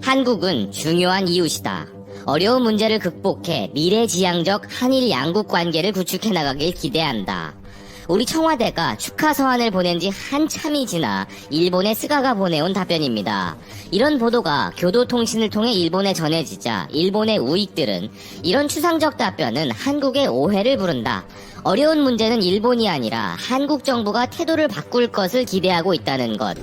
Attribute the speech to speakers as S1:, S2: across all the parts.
S1: 한국은 중요한 이웃이다. 어려운 문제를 극복해 미래지향적 한일 양국 관계를 구축해 나가길 기대한다. 우리 청와대가 축하 서한을 보낸 지 한참이 지나 일본의 스가가 보내온 답변입니다. 이런 보도가 교도통신을 통해 일본에 전해지자 일본의 우익들은 이런 추상적 답변은 한국의 오해를 부른다. 어려운 문제는 일본이 아니라 한국 정부가 태도를 바꿀 것을 기대하고 있다는 것.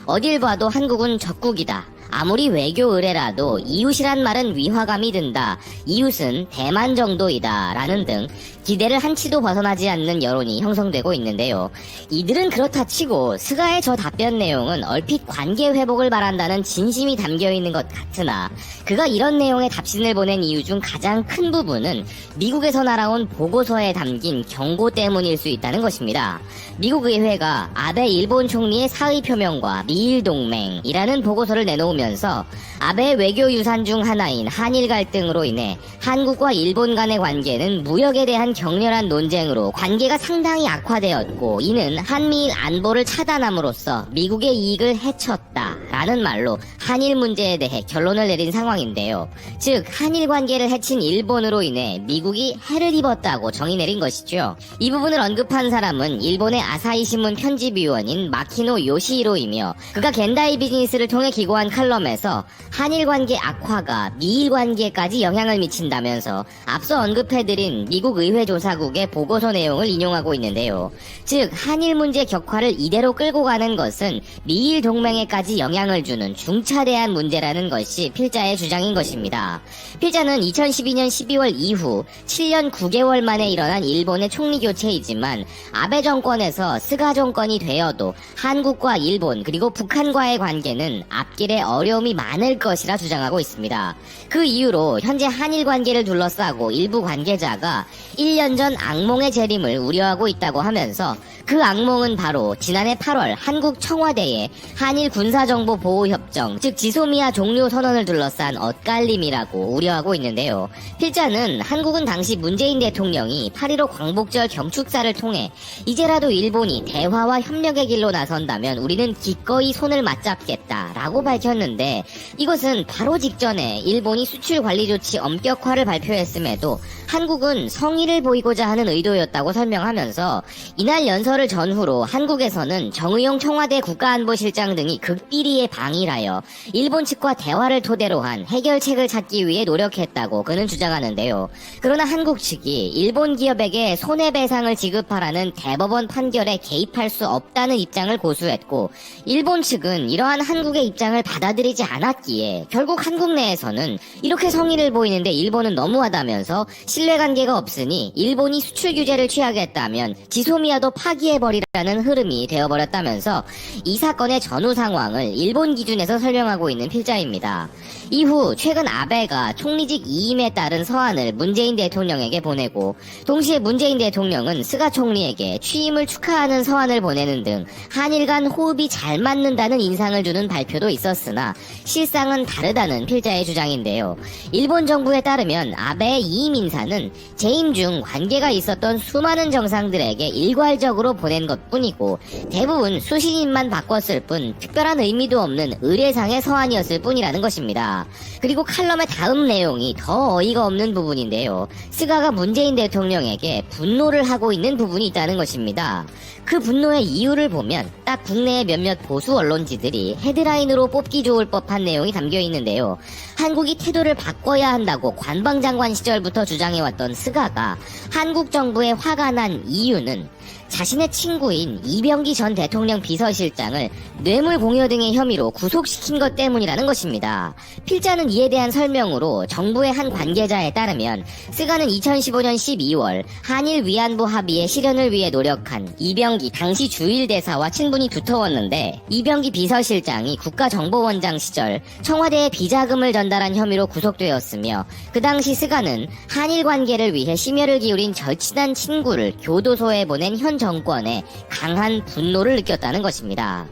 S1: 어딜 봐도 한국은 적국이다. 아무리 외교 의례라도 이웃이란 말은 위화감이 든다. 이웃은 대만 정도이다. 라는 등 기대를 한치도 벗어나지 않는 여론이 형성되고 있는데요. 이들은 그렇다 치고 스가의 저 답변 내용은 얼핏 관계 회복을 바란다는 진심이 담겨있는 것 같으나 그가 이런 내용의 답신을 보낸 이유 중 가장 큰 부분은 미국에서 날아온 보고서에 담긴 경고 때문일 수 있다는 것입니다. 미국 의회가 아베 일본 총리의 사의 표명과 미일 동맹이라는 보고서를 내놓으면서 아베의 외교 유산 중 하나인 한일 갈등으로 인해 한국과 일본 간의 관계는 무역에 대한 격렬한 논쟁으로 관계가 상당히 악화되었고 이는 한미일 안보를 차단함으로써 미국의 이익을 해쳤다 라는 말로 한일 문제에 대해 결론을 내린 상황인데요. 즉 한일 관계를 해친 일본으로 인해 미국이 해를 입었다고 정의 내린 것이죠. 이 부분을 언급한 사람은 일본의 아사히 신문 편집위원인 마키노 요시히로이며 그가 겐다이 비즈니스를 통해 기고한 칼럼에서 한일 관계 악화가 미일 관계까지 영향을 미친다면서 앞서 언급해드린 미국 의회 조사국의 보고서 내용을 인용하고 있는데요. 즉 한일 문제 격화를 이대로 끌고 가는 것은 미일 동맹에까지 영향을 주는 중차대한 문제라는 것이 필자의 주장인 것입니다. 필자는 2012년 12월 이후 7년 9개월 만에 일어난 일본의 총리 교체이지만 아베 정권에서 스가 정권이 되어도 한국과 일본 그리고 북한과의 관계는 앞길에 어려움이 많을 것이라 주장하고 있습니다. 그 이유로 현재 한일 관계를 둘러싸고 일부 관계자가 1년 전 악몽의 재림을 우려하고 있다고 하면서 그 악몽은 바로 지난해 8월 한국 청와대의 한일 군사정보보호협정 즉 지소미아 종료 선언을 둘러싼 엇갈림이라고 우려하고 있는데요. 필자는 한국은 당시 문재인 대통령이 8.15 광복절 경축사를 통해 이제라도 일본이 대화와 협력의 길로 나선다면 우리는 기꺼이 손을 맞잡겠다라고 밝혔는데 이것은 바로 직전에 일본이 수출관리조치 엄격화를 발표했음에도 한국은 성의를 보이고자 하는 의도였다고 설명하면서 이날 연설을 전후로 한국에서는 정의용 청와대 국가안보실장 등이 극비리에 방일하여 일본 측과 대화를 토대로 한 해결책을 찾기 위해 노력했다고 그는 주장하는데요. 그러나 한국 측이 일본 기업에게 손해배상을 지급하라는 대법원 판결에 개입할 수 없다는 입장을 고수했고 일본 측은 이러한 한국의 입장을 받아들이지 않았기에 결국 한국 내에서는 이렇게 성의를 보이는데 일본은 너무하다면서 신뢰관계가 없으니 일본이 수출 규제를 취하겠다면 지소미아도 파기해버리라는 흐름이 되어버렸다면서 이 사건의 전후 상황을 일본 기준에서 설명하고 있는 필자입니다. 이후 최근 아베가 총리직 이임에 따른 서한을 문재인 대통령에게 보내고 동시에 문재인 대통령은 스가 총리에게 취임을 축하하는 서한을 보내는 등 한일 간 호흡이 잘 맞는다는 인상을 주는 발표도 있었으나 실상은 다르다는 필자의 주장인데요. 일본 정부에 따르면 아베의 이임 인사는 재임 중 관계가 있었던 수많은 정상들에게 일괄적으로 보낸 것뿐이고 대부분 수신인만 바꿨을 뿐 특별한 의미도 없는 의례상의 서한이었을 뿐이라는 것입니다. 그리고 칼럼의 다음 내용이 더 어이가 없는 부분인데요. 스가가 문재인 대통령에게 분노를 하고 있는 부분이 있다는 것입니다. 그 분노의 이유를 보면 딱 국내의 몇몇 보수 언론지들이 헤드라인으로 뽑기 좋을 법한 내용이 담겨 있는데요. 한국이 태도를 바꿔야 한다고 관방장관 시절부터 주장해왔던 스가가 한국 정부에 화가 난 이유는 자신의 친구인 이병기 전 대통령 비서실장을 뇌물 공여 등의 혐의로 구속시킨 것 때문이라는 것입니다. 필자는 이에 대한 설명으로 정부의 한 관계자에 따르면 스가는 2015년 12월 한일 위안부 합의의 실현을 위해 노력한 이병기 당시 주일대사와 친분이 두터웠는데 이병기 비서실장이 국가정보원장 시절 청와대에 비자금을 전달한 혐의로 구속되었으며 그 당시 스가는 한일 관계를 위해 심혈을 기울인 절친한 친구를 교도소에 보낸 현 정권에 강한 분노를 느꼈다는 것입니다.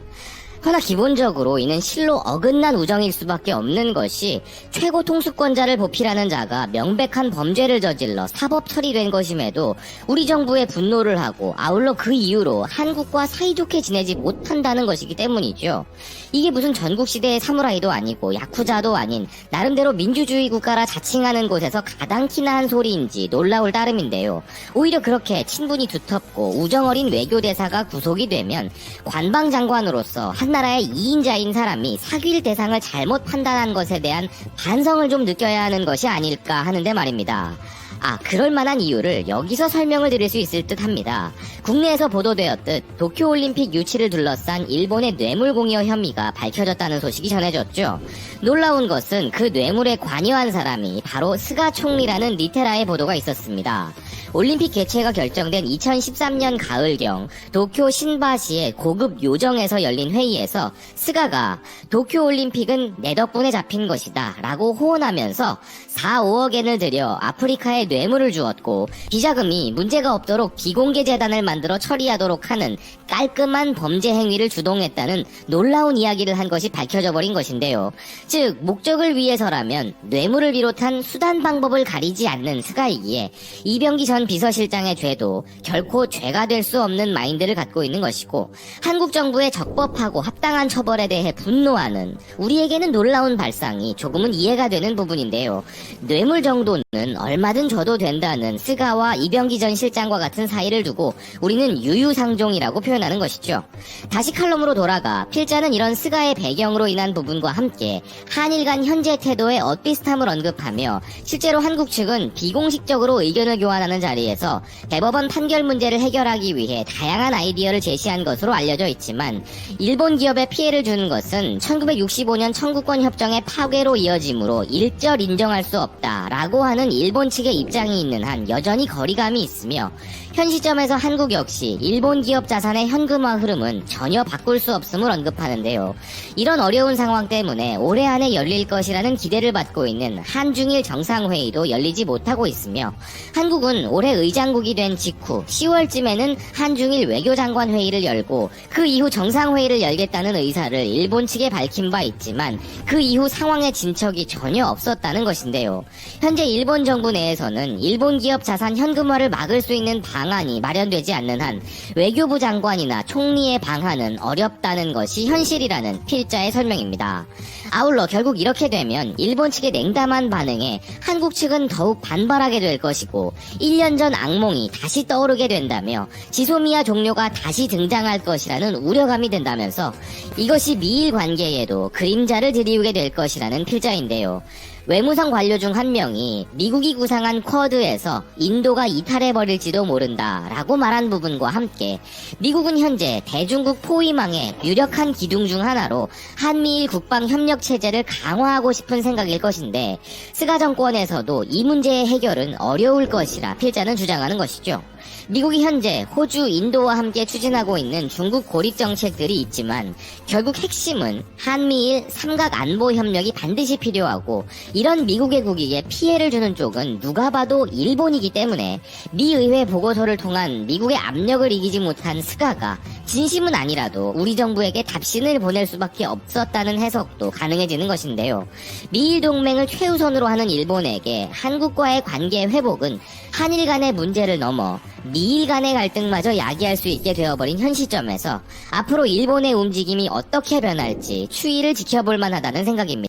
S1: 허나 기본적으로 이는 실로 어긋난 우정일 수밖에 없는 것이 최고 통수권자를 보필하는 자가 명백한 범죄를 저질러 사법 처리된 것임에도 우리 정부에 분노를 하고 아울러 그 이유로 한국과 사이좋게 지내지 못한다는 것이기 때문이죠. 이게 무슨 전국시대의 사무라이도 아니고 야쿠자도 아닌 나름대로 민주주의 국가라 자칭하는 곳에서 가당키나 한 소리인지 놀라울 따름인데요. 오히려 그렇게 친분이 두텁고 우정어린 외교대사가 구속이 되면 관방장관으로서 한나라의 2인자인 사람이 사귈 대상을 잘못 판단한 것에 대한 반성을 좀 느껴야 하는 것이 아닐까 하는데 말입니다. 그럴 만한 이유를 여기서 설명을 드릴 수 있을 듯 합니다. 국내에서 보도되었듯 도쿄올림픽 유치를 둘러싼 일본의 뇌물공여 혐의가 밝혀졌다는 소식이 전해졌죠. 놀라운 것은 그 뇌물에 관여한 사람이 바로 스가 총리라는 리테라의 보도가 있었습니다. 올림픽 개최가 결정된 2013년 가을경 도쿄 신바시의 고급 요정에서 열린 회의에서 스가가 도쿄올림픽은 내 덕분에 잡힌 것이다 라고 호언하면서 4, 5억 엔을 들여 아프리카에 뇌물을 주었고 비자금이 문제가 없도록 비공개 재단을 만들어 처리하도록 하는 깔끔한 범죄 행위를 주동했다는 놀라운 이야기를 한 것이 밝혀져 버린 것인데요. 즉 목적을 위해서라면 뇌물을 비롯한 수단 방법을 가리지 않는 스가이기에 이병기 전 비서실장의 죄도 결코 죄가 될 수 없는 마인드를 갖고 있는 것이고 한국 정부의 적법하고 합당한 처벌에 대해 분노하는 우리에게는 놀라운 발상이 조금은 이해가 되는 부분인데요. 뇌물 정도는 얼마든 줘도 된다는 스가와 이병기 전 실장과 같은 사이를 두고 우리는 유유상종이라고 표현하는 것이죠. 다시 칼럼으로 돌아가 필자는 이런 스가의 배경으로 인한 부분과 함께 한일 간 현재 태도의 엇비슷함을 언급하며 실제로 한국 측은 비공식적으로 의견을 교환하는 자리에서 대법원 판결 문제를 해결하기 위해 다양한 아이디어를 제시한 것으로 알려져 있지만 일본 기업에 피해를 주는 것은 1965년 청구권 협정의 파괴로 이어지므로 일절 인정할 수 없다라고 하는 일본 측의 입장이 있는 한 여전히 거리감이 있으며 현 시점에서 한국 역시 일본 기업 자산의 현금화 흐름은 전혀 바꿀 수 없음을 언급하는데요. 이런 어려운 상황 때문에 올해 안에 열릴 것이라는 기대를 받고 있는 한중일 정상회의도 열리지 못하고 있으며 한국은 올해 의장국이 된 직후 10월쯤에는 한중일 외교장관 회의를 열고 그 이후 정상회의를 열겠다는 의사를 일본 측에 밝힌 바 있지만 그 이후 상황의 진척이 전혀 없었다는 것인데요. 현재 일본 정부 내에서는 일본 기업 자산 현금화를 막을 수 있는 방안이 마련되지 않는 한 외교부 장관이나 총리의 방안은 어렵다는 것이 현실이라는 필자의 설명입니다. 아울러 결국 이렇게 되면 일본 측의 냉담한 반응에 한국 측은 더욱 반발하게 될 것이고 1년 전 악몽이 다시 떠오르게 된다며 지소미아 종료가 다시 등장할 것이라는 우려감이 든다면서 이것이 미일 관계에도 그림자를 들이우게 될 것이라는 필자인데요. 외무성 관료 중 한 명이 미국이 구상한 쿼드에서 인도가 이탈해버릴지도 모른다라고 말한 부분과 함께 미국은 현재 대중국 포위망의 유력한 기둥 중 하나로 한미일 국방협력 체제를 강화하고 싶은 생각일 것인데 스가 정권에서도 이 문제의 해결은 어려울 것이라 필자는 주장하는 것이죠. 미국이 현재 호주, 인도와 함께 추진하고 있는 중국 고립 정책들이 있지만 결국 핵심은 한미일 삼각안보협력이 반드시 필요하고 이런 미국의 국익에 피해를 주는 쪽은 누가 봐도 일본이기 때문에 미 의회 보고서를 통한 미국의 압력을 이기지 못한 스가가 진심은 아니라도 우리 정부에게 답신을 보낼 수밖에 없었다는 해석도 가능해지는 것인데요. 미일 동맹을 최우선으로 하는 일본에게 한국과의 관계 회복은 한일 간의 문제를 넘어 미일 간의 갈등마저 야기할 수 있게 되어버린 현 시점에서 앞으로 일본의 움직임이 어떻게 변할지 추이를 지켜볼 만하다는 생각입니다.